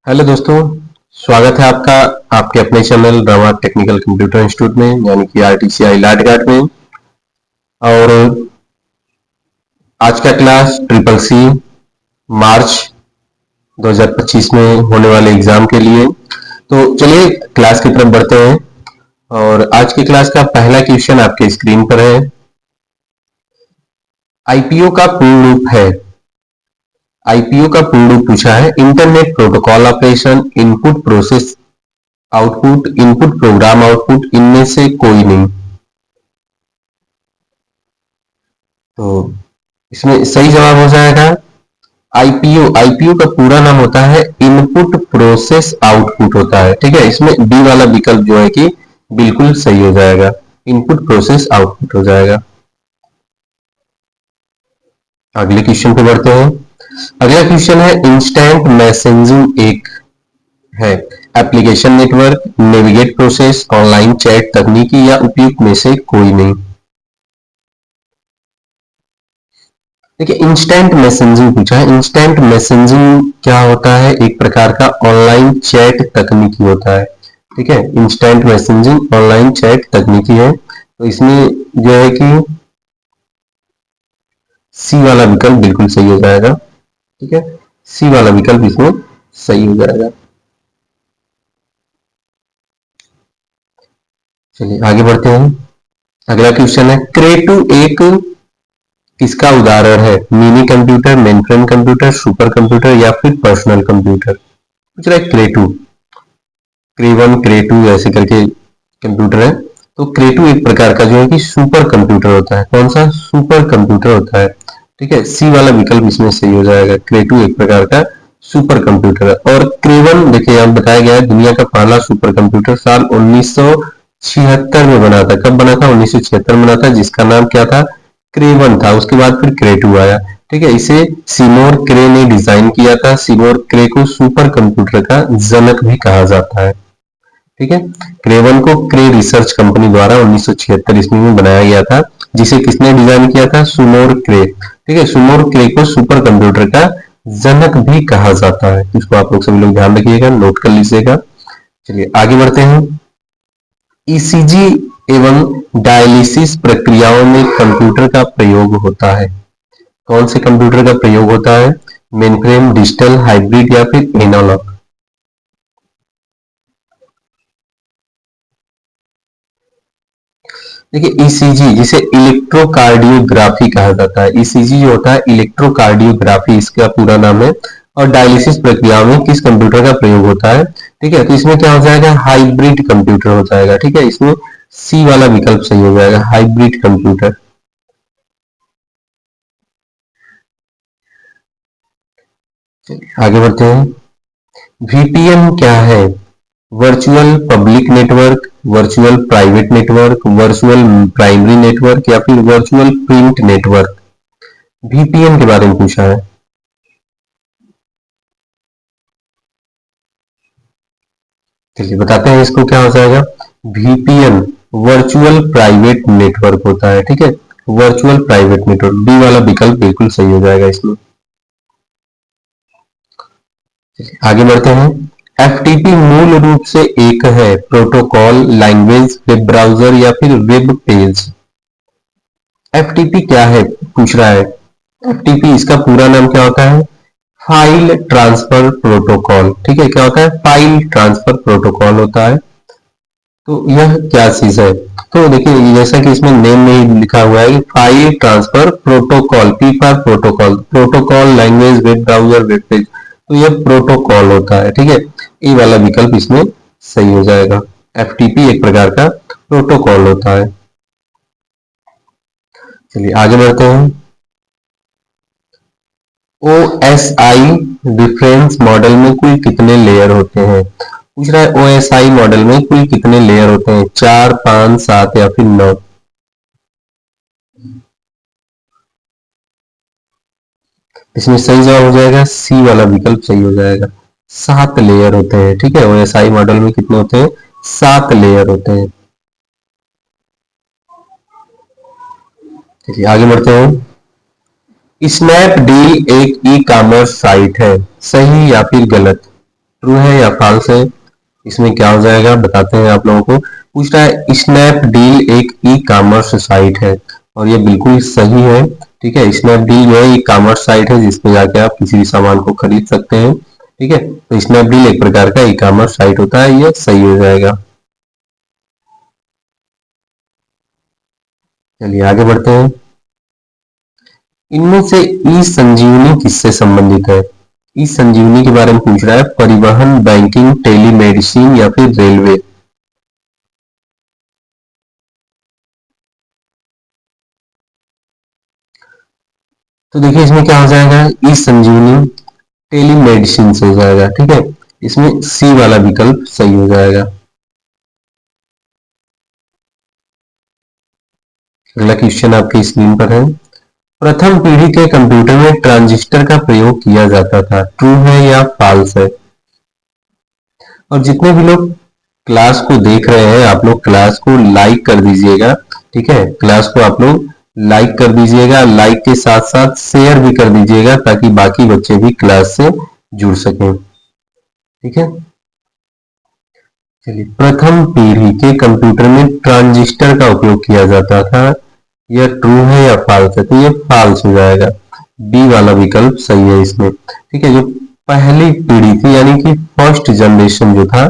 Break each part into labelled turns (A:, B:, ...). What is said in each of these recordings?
A: Hello दोस्तों। स्वागत है आपका आपके अपने channel Rama technical computer institute में यानी कि आरटीसीआई लाटघाट में। और आज का क्लास ट्रिपल सी मार्च 2025 में होने वाले एग्जाम के लिए। तो चलिए क्लास की तरफ बढ़ते हैं। और आज की क्लास का पहला क्वेश्चन आपके स्क्रीन पर है। आईपीओ का पूर्ण रूप है। आईपीओ का पूर्ण रूप पूछा है internet protocol operation, input process output, input program output, इनमें से कोई नहीं। तो इसमें सही जवाब हो जाएगा आईपीओ। आईपीओ का पूरा नाम होता है इनपुट प्रोसेस आउटपुट होता है। ठीक है, इसमें डी वाला विकल्प जो है कि बिल्कुल सही हो जाएगा, इनपुट प्रोसेस आउटपुट हो जाएगा। अगले क्वेश्चन पे बढ़ते हैं। अगला क्वेश्चन है इंस्टेंट मैसेजिंग एक है application network, navigate process, online chat तकनीकी या उपयुक्त में से कोई नहीं। देखिए इंस्टेंट मैसेजिंग पूछा है। इंस्टेंट मैसेजिंग क्या होता है? एक प्रकार का ऑनलाइन चैट तकनीकी होता है। ठीक है, इंस्टेंट मैसेजिंग ऑनलाइन चैट तकनीकी है। तो इसमें जो है कि सी वाला विकल्प बिल्कुल सही हो जाएगा। ठीक है, सी वाला विकल्प इसमें सही हो जाएगा। चलिए आगे बढ़ते हैं। अगला क्वेश्चन है क्रेटू एक किसका उदाहरण है? Mini computer, mainframe computer, super computer या फिर पर्सनल कंप्यूटर। पूछ रहा है क्रेटू, क्रे1 क्रे2 ऐसे करके कंप्यूटर है। तो क्रेटू एक प्रकार का जो है कि सुपर कंप्यूटर होता है। कौन सा? सुपर कंप्यूटर होता है। ठीक है, सी वाला विकल्प इसमें सही हो जाएगा। क्रेटू एक प्रकार का सुपर कंप्यूटर है। और क्रे1 देखिए यहाँ बताया गया है दुनिया का पहला सुपर कंप्यूटर साल 1976 में बना था। कब बना था? 1976 में बना था, जिसका नाम क्या था? क्रे1 था। उसके बाद फिर क्रे2 आया। ठीक है, इसे सिमोर क्रे ने डिजाइन किया था। सिमोर क्रे को सुपर कंप्यूटर का जनक भी कहा जाता है। ठीक है, क्रे1 को क्रे रिसर्च कंपनी द्वारा 1976 ईस्वी में बनाया गया था, जिसे किसने डिजाइन किया था? सुमोर क्रे। ठीक है, सुमोर क्रे को सुपर कंप्यूटर का जनक भी कहा जाता है। इसको आप लोग सभी लोग ध्यान रखिएगा, नोट कर लीजिएगा। चलिए आगे बढ़ते हैं। ईसीजी एवं डायलिसिस प्रक्रियाओं में कंप्यूटर का प्रयोग होता है। कौन से कंप्यूटर का प्रयोग होता है? मेनफ्रेम, डिजिटल, हाइब्रिड या फिर एनालॉग। देखिए ईसीजी जिसे इलेक्ट्रोकार्डियोग्राफी कहा जाता है। ईसीजी जो होता है इलेक्ट्रोकार्डियोग्राफी इसका पूरा नाम है। और डायलिसिस प्रक्रिया में किस कंप्यूटर का प्रयोग होता है? ठीक है, तो इसमें क्या हो जाएगा? हाइब्रिड कंप्यूटर हो जाएगा। ठीक है, इसमें सी वाला विकल्प सही हो जाएगा, हाइब्रिड कंप्यूटर। आगे बढ़ते हैं। वीपीएन क्या है? Virtual public network, virtual private network, virtual primary network या फिर वर्चुअल प्रिंट नेटवर्क। वीपीएन के बारे में पूछा है। चलिए बताते हैं इसको क्या हो जाएगा। वीपीएन वर्चुअल प्राइवेट नेटवर्क होता है। ठीक है, वर्चुअल प्राइवेट नेटवर्क, डी वाला विकल्प बिल्कुल सही हो जाएगा इसमें। आगे बढ़ते हैं। एफटीपी मूल रूप से एक है प्रोटोकॉल, लैंग्वेज, वेब ब्राउजर या फिर वेब पेज। एफटीपी क्या है पूछ रहा है। एफटीपी इसका पूरा नाम क्या होता है? File transfer protocol. ठीक है, क्या होता है? फाइल ट्रांसफर प्रोटोकॉल होता है। तो यह क्या चीज है? तो देखिए जैसा कि इसमें नेम में ही लिखा हुआ है file transfer protocol, P for protocol, protocol, language, web browser, web page. तो यह प्रोटोकॉल होता है। ठीक है, ये वाला विकल्प इसमें सही हो जाएगा। एफटीपी एक प्रकार का प्रोटोकॉल होता है। चलिए आगे बढ़ते हैं। ओएसआई डिफरेंस मॉडल में कुल कितने लेयर होते हैं? पूछ रहा है ओएसआई मॉडल में कुल कितने लेयर होते हैं? 4, 5, 7 या फिर 9। इसमें सही जवाब हो जाएगा सी वाला विकल्प सही हो जाएगा। 7 लेयर होते हैं। ठीक है, ओएसआई मॉडल में कितने होते हैं? 7 लेयर होते हैं। चलिए आगे बढ़ते हैं। स्नैपडील एक ई कॉमर्स साइट है, सही या फिर गलत? ट्रू है या फॉल्स है, इसमें क्या हो जाएगा बताते हैं आप लोगों को। पूछ रहा है स्नैपडील एक ई कॉमर्स साइट है, और ये बिल्कुल सही है। ठीक है, स्नैपडील जो है ई कॉमर्स साइट है जिसपे जाके आप किसी भी सामान को खरीद सकते हैं। ठीक है, तो स्नैपडील एक प्रकार का ई कॉमर्स साइट होता है, ये सही हो जाएगा। चलिए आगे बढ़ते हैं। इनमें से ई संजीवनी किससे संबंधित है? ई संजीवनी के बारे में पूछ रहा है, परिवहन, बैंकिंग, टेलीमेडिसिन या फिर रेलवे। तो देखिए इसमें क्या हो जाएगा, ई संजीवनी टेलीमेडिसिन से हो जाएगा। ठीक है, इसमें सी वाला विकल्प सही हो जाएगा। अगला क्वेश्चन आपकी स्क्रीन पर है, प्रथम पीढ़ी के कंप्यूटर में ट्रांजिस्टर का प्रयोग किया जाता था, ट्रू है या फॉल्स है? और जितने भी लोग क्लास को देख रहे हैं, आप लोग क्लास को लाइक कर दीजिएगा। ठीक है, क्लास को आप लोग लाइक कर दीजिएगा, लाइक के साथ साथ शेयर भी कर दीजिएगा ताकि बाकी बच्चे भी क्लास से जुड़ सकें। ठीक है, चलिए, प्रथम पीढ़ी के कंप्यूटर में ट्रांजिस्टर का उपयोग किया जाता था, यह ट्रू है या फॉल्स है? तो ये फॉल्स हो जाएगा, बी वाला विकल्प सही है इसमें। ठीक है, जो पहली पीढ़ी थी यानी कि फर्स्ट जनरेशन जो था,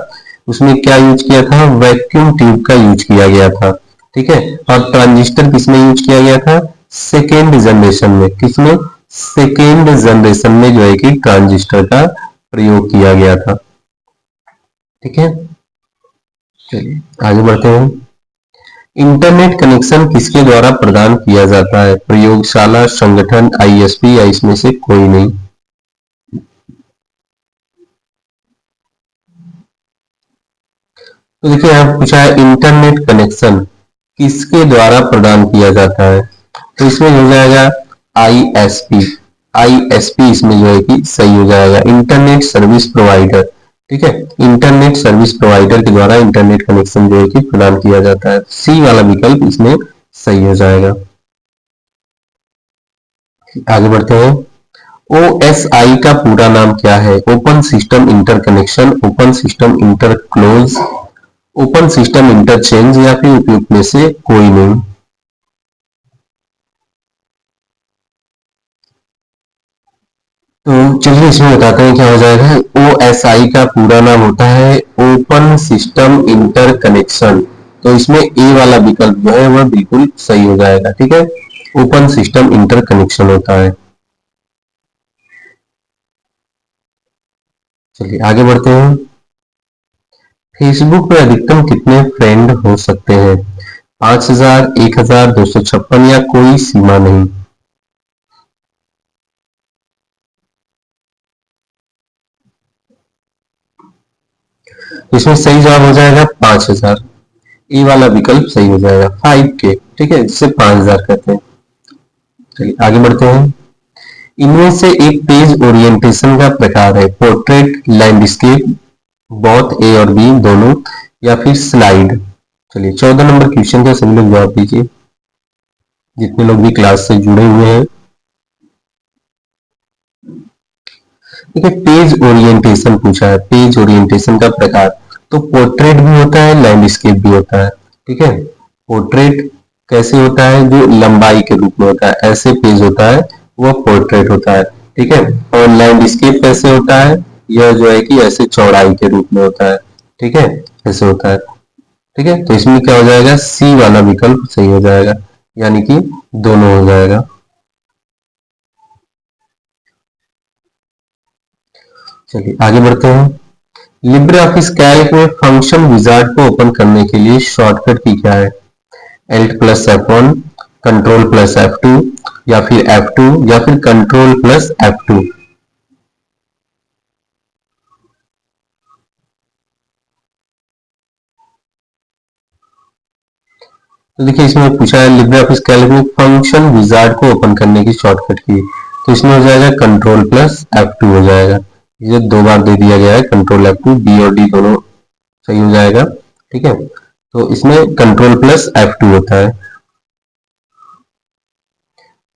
A: उसमें क्या यूज किया था, वैक्यूम ट्यूब का यूज किया गया था। ठीक है, और ट्रांजिस्टर किसमें यूज किया गया था, सेकेंड जनरेशन में। किसमें, सेकेंड जनरेशन में जो है कि ट्रांजिस्टर का प्रयोग किया गया था। ठीक है, चलिए आगे बढ़ते हैं। इंटरनेट कनेक्शन किसके द्वारा प्रदान किया जाता है, प्रयोगशाला, संगठन, आईएसपी या इसमें से कोई नहीं? तो देखिए यहाँ पूछा है इंटरनेट कनेक्शन किसके द्वारा प्रदान किया जाता है, तो इसमें हो जाएगा आईएसपी। आईएसपी इसमें जो है कि सही हो जाएगा, इंटरनेट सर्विस प्रोवाइडर। ठीक है, इंटरनेट सर्विस प्रोवाइडर के द्वारा इंटरनेट कनेक्शन जो है कि प्रदान किया जाता है, सी वाला विकल्प इसमें सही हो जाएगा। आगे बढ़ते हैं। ओएसआई का पूरा नाम क्या है, open system interconnection, open system interclose, open system interchange या फिर उपयुक्त में से कोई नहीं? तो चलिए इसमें बताते हैं क्या हो जाएगा। ओएसआई का पूरा नाम होता है ओपन सिस्टम इंटरकनेक्शन, तो इसमें ए वाला विकल्प जो है वह बिल्कुल सही हो जाएगा। ठीक है, ओपन सिस्टम इंटरकनेक्शन होता है। चलिए आगे बढ़ते हैं। फेसबुक पर अधिकतम कितने फ्रेंड हो सकते हैं, 5,000, 1,000, 256 या कोई सीमा नहीं? इसमें सही जवाब हो जाएगा 5,000, ए वाला विकल्प सही हो जाएगा, 5K। ठीक है, जिसे 5,000 कहते हैं। चलिए आगे बढ़ते हैं। इनमें से एक पेज ओरिएंटेशन का प्रकार है, पोर्ट्रेट, लैंडस्केप, बोथ ए और बी दोनों, या फिर स्लाइड। चलिए 14 नंबर क्वेश्चन का सभी लोग जवाब दीजिए, जितने लोग भी क्लास से जुड़े हुए हैं। देखिए पेज ओरिएंटेशन पूछा है, पेज ओरिएंटेशन का प्रकार, तो पोर्ट्रेट भी होता है, लैंडस्केप भी होता है। ठीक है, पोर्ट्रेट कैसे होता है, जो लंबाई के रूप में होता है, ऐसे पेज होता है, वह पोर्ट्रेट होता है। ठीक है, और लैंडस्केप कैसे होता है, यह जो है कि ऐसे चौड़ाई के रूप में होता है। ठीक है, ऐसे होता है। ठीक है, तो इसमें क्या हो जाएगा, सी वाला विकल्प सही हो जाएगा, यानी कि दोनों हो जाएगा। चलिए आगे बढ़ते हैं। लिब्रे ऑफिस कैल्क में फंक्शन विजार्ड को ओपन करने के लिए शॉर्टकट की क्या है, Alt plus F1, control plus F2 या फिर F2 या फिर कंट्रोल प्लस F2? तो देखिए इसमें पूछा है लिब्रे ऑफिस कैल्क में फंक्शन विजार्ड को ओपन करने की शॉर्टकट की, तो इसमें हो जाएगा कंट्रोल प्लस F2 हो जाएगा। ये दो बार दे दिया गया है, कंट्रोल F2, बी और डी दोनों सही हो जाएगा। ठीक है, तो इसमें कंट्रोल प्लस F2 होता है।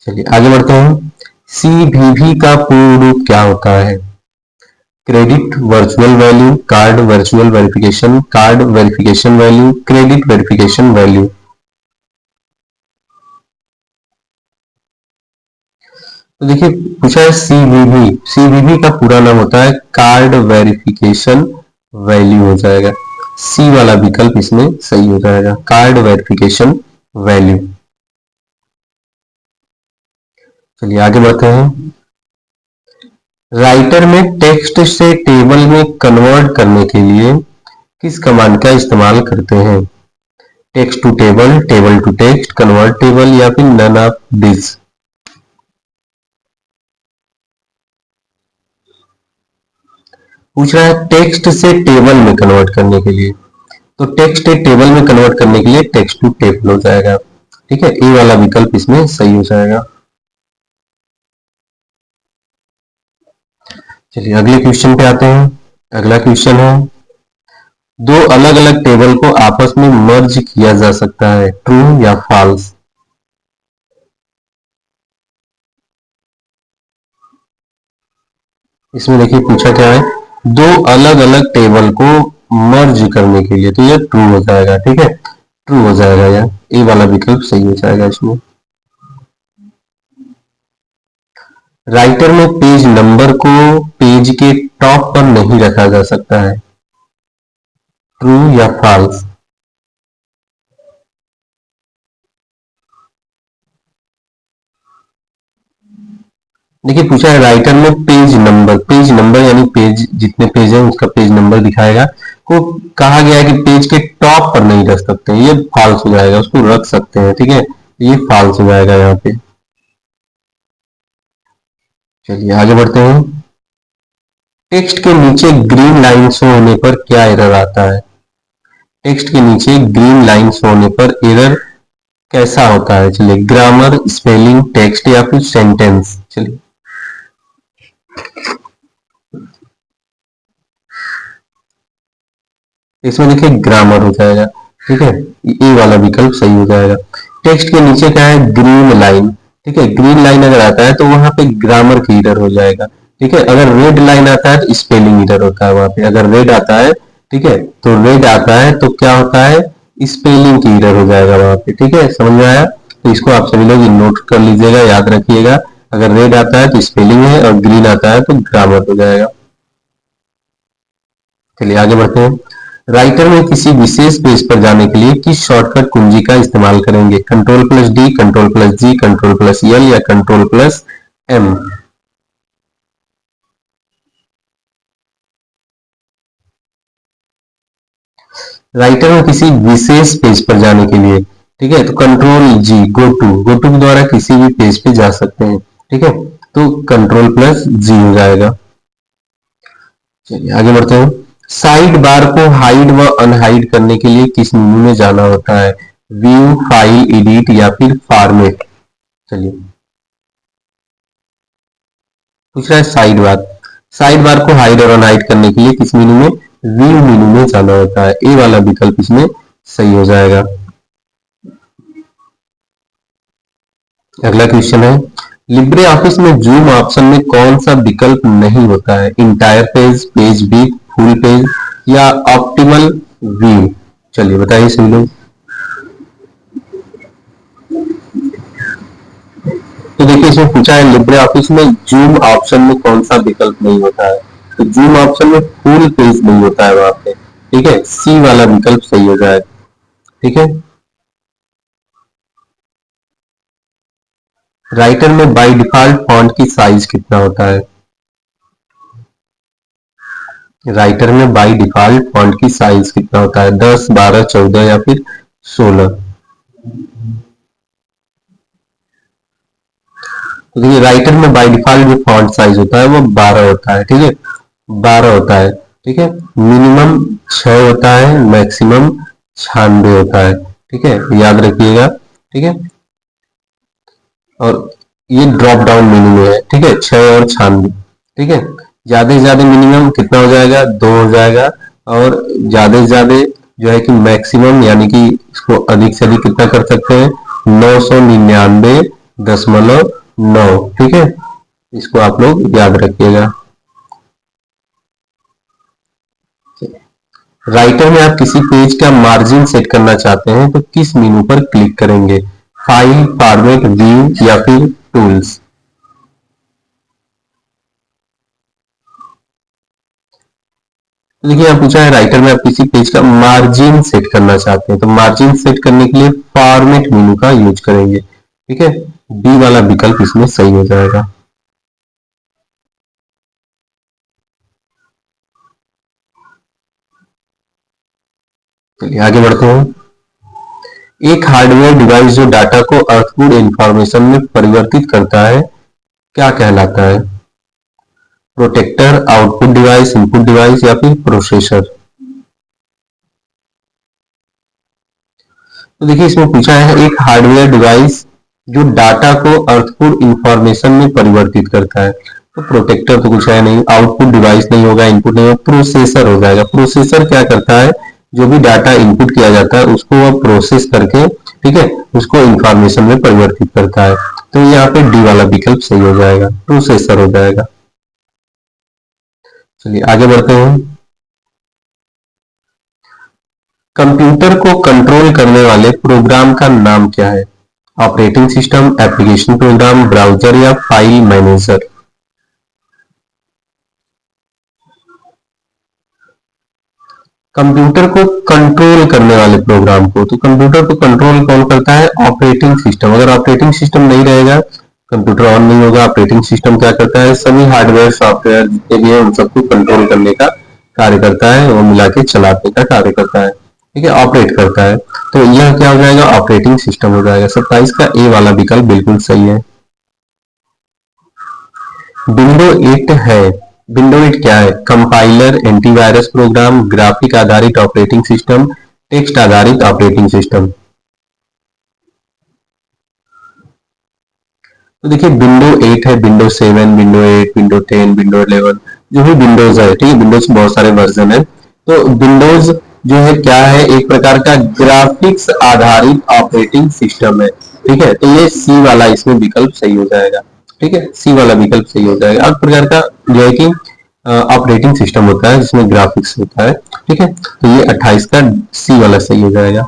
A: चलिए आगे बढ़ते हैं। CVV का पूर्ण रूप क्या होता है, credit virtual value, card virtual verification, card verification value, credit verification value. तो देखिए पूछा है सीवीवी, सीवीवी का पूरा नाम होता है कार्ड वेरिफिकेशन वैल्यू हो जाएगा। सी वाला विकल्प इसमें सही हो जाएगा, कार्ड वेरिफिकेशन वैल्यू। चलिए आगे बढ़ते हैं। राइटर में टेक्स्ट से टेबल में कन्वर्ट करने के लिए किस कमांड का इस्तेमाल करते हैं? Text to table, table to text, convert table या फिर नन ऑफ दिस। पूछ रहा है टेक्स्ट से टेबल में कन्वर्ट करने के लिए, तो टेक्स्ट टेबल में कन्वर्ट करने के लिए टेक्स्ट टू टेबल हो जाएगा। ठीक है, ए वाला विकल्प इसमें सही हो जाएगा। चलिए अगले क्वेश्चन पे आते हैं। अगला क्वेश्चन है दो अलग अलग टेबल को आपस में मर्ज किया जा सकता है, ट्रू या फॉल्स। इसमें देखिए पूछा क्या है, दो अलग अलग टेबल को मर्ज करने के लिए, तो ये ट्रू हो जाएगा। ठीक है, ट्रू हो जाएगा, यार ए वाला विकल्प सही हो जाएगा इसमें। राइटर में पेज नंबर को पेज के टॉप पर नहीं रखा जा सकता है, ट्रू या फॉल्स। देखिए पूछा है राइटर में पेज नंबर यानी पेज जितने पेज है उसका पेज नंबर दिखाएगा, को कहा गया है कि पेज के टॉप पर नहीं रख सकते हैं, ये फॉल्स हो जाएगा, उसको रख सकते हैं। ठीक है, ये फॉल्स हो जाएगा यहाँ पे। चलिए आगे बढ़ते हैं। टेक्स्ट के नीचे ग्रीन लाइन शो होने पर क्या एरर आता है? टेक्स्ट के नीचे ग्रीन लाइन शो होने पर एरर कैसा होता है? चलिए ग्रामर, स्पेलिंग, टेक्स्ट या फिर सेंटेंस। चलिए इसमें देखिए ग्रामर हो जाएगा। ठीक है, ए वाला विकल्प सही हो जाएगा। टेक्स्ट के नीचे क्या है, ग्रीन लाइन। ठीक है, ग्रीन लाइन अगर आता है तो वहां पे ग्रामर की एरर हो जाएगा। ठीक है, अगर रेड लाइन आता है तो स्पेलिंग एरर होता है वहां पे। अगर रेड आता है, ठीक है, तो रेड आता है तो क्या होता है, स्पेलिंग की एरर हो जाएगा वहां पे। ठीक है, समझ में आया? तो इसको आप सभी लोग नोट कर लीजिएगा, याद रखिएगा। अगर रेड आता है तो स्पेलिंग है और ग्रीन आता है तो ग्रामर हो जाएगा। चलिए आगे बढ़ते हैं। राइटर में किसी विशेष पेज पर जाने के लिए किस शॉर्टकट कुंजी का इस्तेमाल करेंगे? Control plus D, control plus G, control plus L या कंट्रोल प्लस एम। राइटर में किसी विशेष पेज पर जाने के लिए, ठीक है, तो कंट्रोल जी, गो टू द्वारा किसी भी पेज पे जा सकते हैं। ठीक है, तो कंट्रोल प्लस जी हो जाएगा। चलिए आगे बढ़ते हैं। साइड बार को हाइड व अनहाइड करने के लिए किस मेनू में जाना होता है? व्यू, फाइल, एडिट या फिर फॉर्मेट। चलिए पूछ रहा है साइड बार। साइड बार को हाइड और अनहाइड करने के लिए किस मेनू में? व्यू मेनू में जाना होता है। ए वाला विकल्प इसमें सही हो जाएगा। अगला क्वेश्चन है लिब्रे ऑफिस में जूम ऑप्शन में कौन सा विकल्प नहीं होता है? Entire page, page width, full page या ऑप्टिमल व्यू। चलिए बताइए सभी लोग। तो देखिए इसमें पूछा है लिब्रे ऑफिस में जूम ऑप्शन में कौन सा विकल्प नहीं होता है, तो जूम ऑप्शन में फुल पेज नहीं होता है वहां पे। ठीक है, सी वाला विकल्प सही हो जाएगा। ठीक है, राइटर में बाय डिफॉल्ट फॉन्ट की साइज कितना होता है? राइटर में बाय डिफॉल्ट फॉन्ट की साइज कितना होता है? 10, 12, 14 या फिर 16। तो देखिए राइटर में बाय डिफॉल्ट जो फॉन्ट साइज होता है वो 12 होता है। ठीक है, 12 होता है। ठीक है, मिनिमम 6 होता है, मैक्सिमम 96 होता है। ठीक है, याद रखिएगा। ठीक है, और ये ड्रॉप डाउन मेन्यू में है। ठीक है, 6 और 96। ठीक है, ज्यादा से ज्यादा मिनिमम कितना हो जाएगा? 2 हो जाएगा। और ज्यादा से ज्यादा जो है कि मैक्सिमम यानी कि इसको अधिक से अधिक कितना कर सकते हैं? 999.9। ठीक है, इसको आप लोग याद रखिएगा। राइटर में आप किसी पेज का मार्जिन सेट करना चाहते हैं तो किस मेनू पर क्लिक करेंगे? फाइल, फॉर्मेट, व्यू या फिर टूल्स? तो देखिए यहाँ पूछा है राइटर में आप किसी पेज का मार्जिन सेट करना चाहते हैं तो मार्जिन सेट करने के लिए फॉर्मेट मेनू का यूज करेंगे। ठीक है, डी वाला विकल्प इसमें सही हो जाएगा। चलिए आगे बढ़ते हैं। एक हार्डवेयर डिवाइस जो डाटा को अर्थपूर्ण इंफॉर्मेशन में परिवर्तित करता है क्या कहलाता है? Protector, output device, input device या फिर प्रोसेसर? तो देखिए इसमें पूछा है एक हार्डवेयर डिवाइस जो डाटा को अर्थपूर्ण इंफॉर्मेशन में परिवर्तित करता है तो प्रोटेक्टर तो कुछ है नहीं, आउटपुट डिवाइस नहीं होगा, इनपुट नहीं होगा, प्रोसेसर हो जाएगा। प्रोसेसर क्या करता है, जो भी डाटा इनपुट किया जाता है उसको वह प्रोसेस करके, ठीक है, उसको इंफॉर्मेशन में परिवर्तित करता है। तो यहाँ पे डी वाला विकल्प सही हो जाएगा, प्रोसेसर हो जाएगा। चलिए आगे बढ़ते हैं। कंप्यूटर को कंट्रोल करने वाले प्रोग्राम का नाम क्या है? Operating system, application program, browser या फाइल मैनेजर? कंप्यूटर को कंट्रोल करने वाले प्रोग्राम को, तो कंप्यूटर को कंट्रोल कौन करता है? Operating system. अगर ऑपरेटिंग सिस्टम नहीं रहेगा कंप्यूटर ऑन नहीं होगा। ऑपरेटिंग सिस्टम क्या करता है, सभी हार्डवेयर सॉफ्टवेयर जितने भी है उन सबको कंट्रोल करने का कार्य करता है, वो मिला के चलाने का कार्य करता है, ठीक है, ऑपरेट करता है। तो यह क्या हो जाएगा, ऑपरेटिंग सिस्टम हो जाएगा। 27 का ए वाला विकल्प बिल्कुल सही है। विंडो 8 है, विंडो 8 क्या है? कंपाइलर, एंटीवायरस प्रोग्राम, ग्राफिक आधारित ऑपरेटिंग सिस्टम, टेक्स्ट आधारित ऑपरेटिंग सिस्टम? तो देखिए विंडो 8 है, विंडो 7, विंडो 8, विंडो 10, विंडो 11, जो भी विंडोज है, ठीक है, विंडोज बहुत सारे वर्जन है। तो विंडोज जो है क्या है, एक प्रकार का ग्राफिक्स आधारित ऑपरेटिंग सिस्टम है। ठीक है, तो ये सी वाला इसमें विकल्प सही हो जाएगा। ठीक है, सी वाला विकल्प सही हो जाएगा। एक प्रकार का जो है कि ऑपरेटिंग सिस्टम होता है जिसमें ग्राफिक्स होता है। ठीक है, तो ये 28 का सी वाला सही हो जाएगा।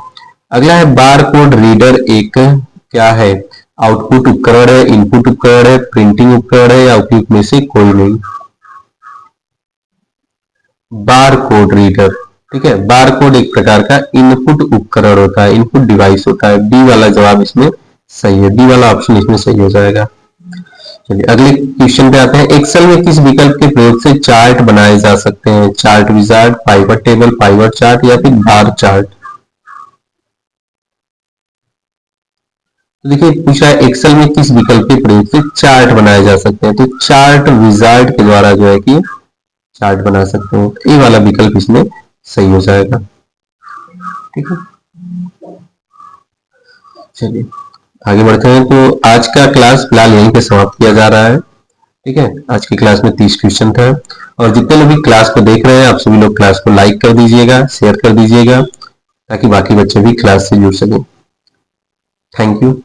A: अगला है बार कोड रीडर एक क्या है? आउटपुट उपकरण है, इनपुट उपकरण है, प्रिंटिंग उपकरण है या उपयुक्त में से कोई नहीं? बार कोड रीडर, ठीक है, बार कोड एक प्रकार का इनपुट उपकरण होता है, इनपुट डिवाइस होता है। बी वाला जवाब इसमें सही है, बी वाला ऑप्शन इसमें सही हो जाएगा। चलिए अगले क्वेश्चन पे आते हैं। एक्सेल में किस विकल्प के प्रयोग से चार्ट बनाए जा सकते हैं? Chart wizard, pivot table, pivot chart या फिर बार चार्ट? तो देखिए पूछा है एक्सेल में किस विकल्प के प्रयोग से चार्ट बनाए जा सकते हैं, तो चार्ट विजार्ड के द्वारा जो है कि चार्ट बना सकते हैं। ये वाला विकल्प इसमें सही हो जाएगा। ठीक है, चलिए आगे बढ़ते हैं। तो आज का क्लास फिलहाल यहीं पे समाप्त किया जा रहा है। ठीक है, आज की क्लास में 30 क्वेश्चन था और जितने लोग भी क्लास को देख रहे हैं आप सभी लोग क्लास को लाइक कर दीजिएगा, शेयर कर दीजिएगा ताकि बाकी बच्चे भी क्लास से जुड़ सकें। Thank you.